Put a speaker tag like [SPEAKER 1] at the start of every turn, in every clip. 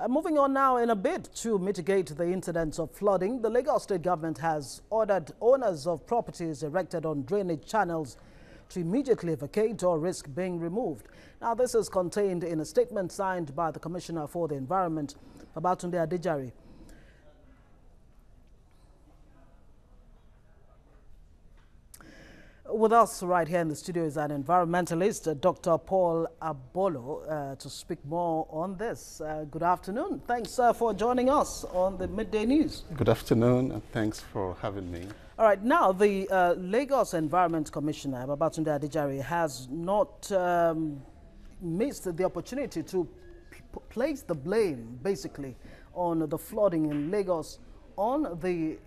[SPEAKER 1] Moving on now, in a bid to mitigate the incidence of flooding, the Lagos State government has ordered owners of properties erected on drainage channels to immediately vacate or risk being removed. Now, this is contained in a statement signed by the Commissioner for the Environment, Babatunde Adejare. With us right here in the studio is an environmentalist, Dr. Paul Abolo, to speak more on this. Good afternoon. Thanks, sir, for joining us on the Midday News.
[SPEAKER 2] Good afternoon, and thanks for having me.
[SPEAKER 1] All right, now the Lagos Environment Commissioner, Babatunde Adejare, has not missed the opportunity to place the blame, basically, on the flooding in Lagos, on the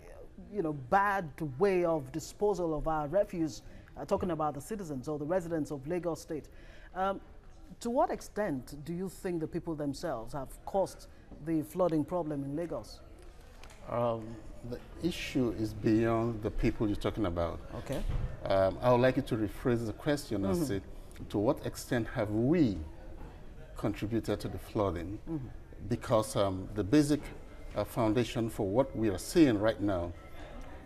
[SPEAKER 1] bad way of disposal of our refuse, talking about the citizens or the residents of Lagos State. To what extent do you think the people themselves have caused the flooding problem in Lagos?
[SPEAKER 2] The issue is beyond the people you're talking about.
[SPEAKER 1] Okay.
[SPEAKER 2] I would like you to rephrase the question and say, to what extent have we contributed to the flooding? Because the basic foundation for what we are seeing right now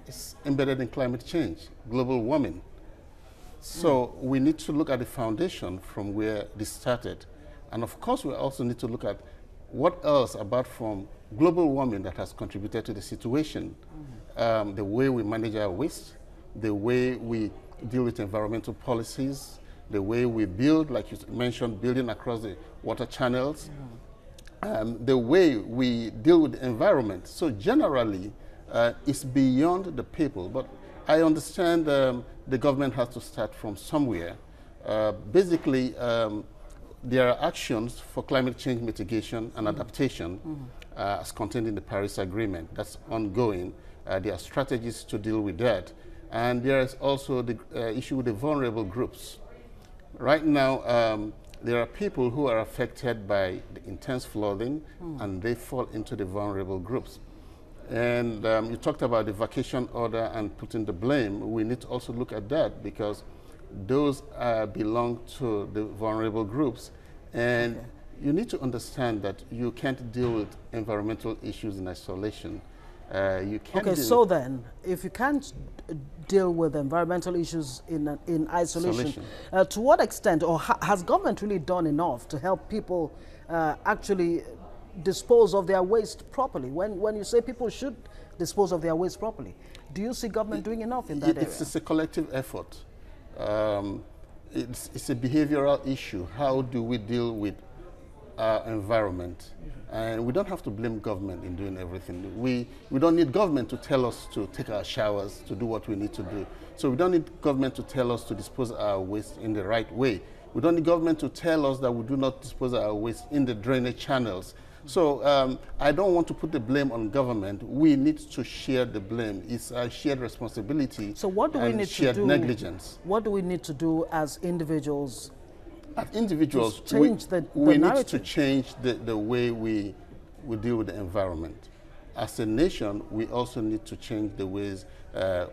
[SPEAKER 2] is embedded in climate change, global warming. So we need to look at the foundation from where this started. And of course, we also need to look at what else apart from global warming that has contributed to the situation. The way we manage our waste, the way we deal with environmental policies, the way we build, like you mentioned, building across the water channels, the way we deal with the environment. So generally, it's beyond the people. But I understand the government has to start from somewhere. Basically, there are actions for climate change mitigation and adaptation as contained in the Paris Agreement. That's ongoing. There are strategies to deal with that. And there is also the issue with the vulnerable groups. Right now, there are people who are affected by the intense flooding, and they fall into the vulnerable groups. And you talked about the vacation order and putting the blame. We need to also look at that because those belong to the vulnerable groups. And you need to understand that you can't deal with environmental issues in isolation. You can't.
[SPEAKER 1] Okay, so then, if you can't deal with environmental issues in isolation, to what extent, or has government really done enough to help people actually dispose of their waste properly? When you say people should dispose of their waste properly, do you see government doing enough in that area?
[SPEAKER 2] It's a collective effort. It's a behavioral issue. How do we deal with our environment? And we don't have to blame government in doing everything. We don't need government to tell us to take our showers, to do what we need to do. So we don't need government to tell us to dispose of our waste in the right way. We don't need government to tell us that we do not dispose of our waste in the drainage channels. So I don't want to put the blame on government. We need to share the blame. It's a shared responsibility.
[SPEAKER 1] So what do we need to do?
[SPEAKER 2] Negligence.
[SPEAKER 1] What do we need to do as individuals?
[SPEAKER 2] As individuals, we need to change the way we deal with the environment. As a nation, we also need to change the ways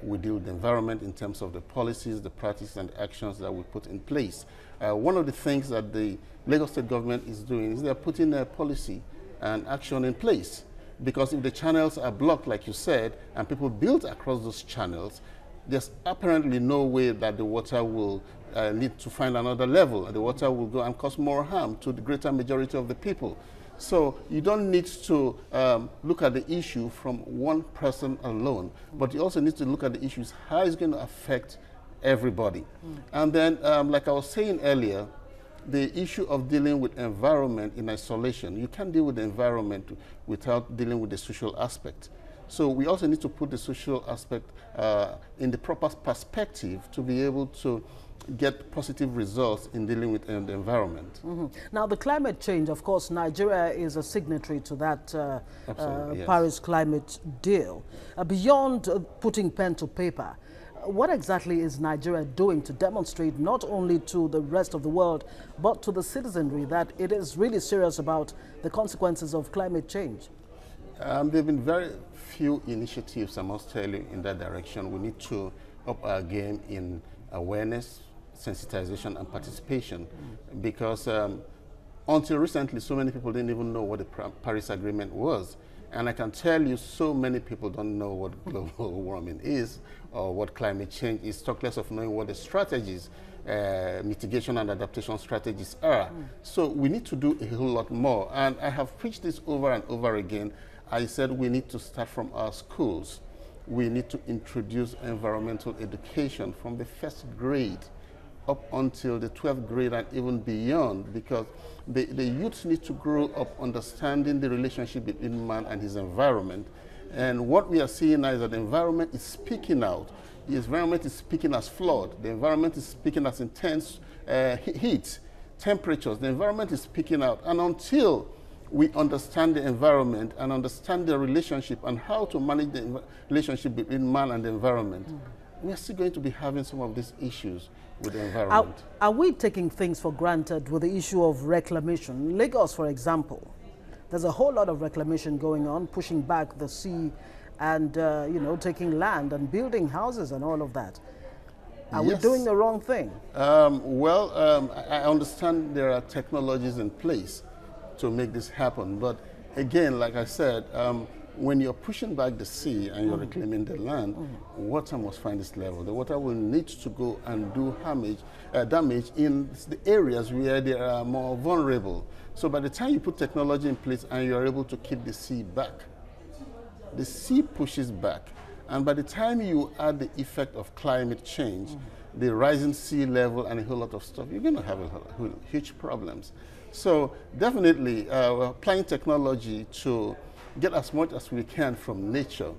[SPEAKER 2] we deal with the environment in terms of the policies, the practices, and actions that we put in place. One of the things that the Lagos State government is doing is they're putting a policy and action in place. Because if the channels are blocked, like you said, and people build across those channels, there's apparently no way that the water will need to find another level. The water will go and cause more harm to the greater majority of the people. So you don't need to look at the issue from one person alone, but you also need to look at the issues, how it's going to affect everybody. And then, like I was saying earlier, the issue of dealing with environment in isolation. You can't deal with the environment without dealing with the social aspect. So we also need to put the social aspect in the proper perspective to be able to get positive results in dealing with the environment.
[SPEAKER 1] Now, the climate change, of course, Nigeria is a signatory to that
[SPEAKER 2] yes.
[SPEAKER 1] Paris climate deal. Beyond putting pen to paper, what exactly is Nigeria doing to demonstrate not only to the rest of the world, but to the citizenry that it is really serious about the consequences of climate change?
[SPEAKER 2] There have been very few initiatives, I must tell you, in that direction. We need to up our game in awareness, sensitization, and participation, because Until recently, so many people didn't even know what the Paris Agreement was. And I can tell you, so many people don't know what global warming is or what climate change is, talk less of knowing what the strategies, mitigation and adaptation strategies are. So we need to do a whole lot more. And I have preached this over and over again. I said we need to start from our schools. We need to introduce environmental education from the first grade up until the 12th grade and even beyond, because the youths need to grow up understanding the relationship between man and his environment. And what we are seeing now is that the environment is speaking out. The environment is speaking as flood. The environment is speaking as intense heat, temperatures. The environment is speaking out. And until we understand the environment and understand the relationship and how to manage the relationship between man and the environment, we are still going to be having some of these issues with the environment.
[SPEAKER 1] Are we taking things for granted with the issue of reclamation? Lagos, for example, there's a whole lot of reclamation going on, pushing back the sea and, you know, taking land and building houses and all of that. Are we doing the wrong thing?
[SPEAKER 2] I understand there are technologies in place to make this happen. But again, like I said, when you're pushing back the sea and you're reclaiming the land, water must find its level. The water will need to go and do damage in the areas where they are more vulnerable. So by the time you put technology in place and you're able to keep the sea back, the sea pushes back. And by the time you add the effect of climate change, the rising sea level and a whole lot of stuff, you're going to have huge problems. So definitely we're applying technology to get as much as we can from nature.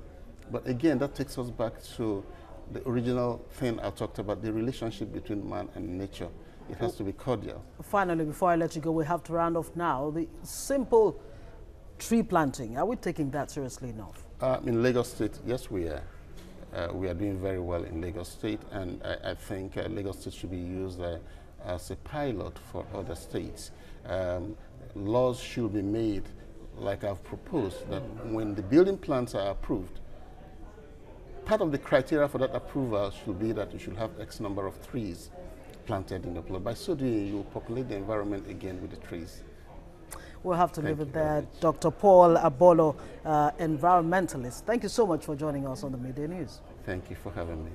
[SPEAKER 2] But again, that takes us back to the original thing I talked about, the relationship between man and nature. It has to be cordial. Finally,
[SPEAKER 1] before I let you go, we have to round off now. The simple tree planting, are we taking that seriously enough?
[SPEAKER 2] In Lagos State, yes, we are. We are doing very well in Lagos State, and I think Lagos State should be used as a pilot for other states. Laws should be made, like I've proposed, that when the building plans are approved, part of the criteria for that approval should be that you should have X number of trees planted in the plot. By so doing, you will populate the environment again with the trees.
[SPEAKER 1] We'll have to leave it there. Dr. Paul Abolo, environmentalist. Thank you so much for joining us on the Midday News.
[SPEAKER 2] Thank you for having me.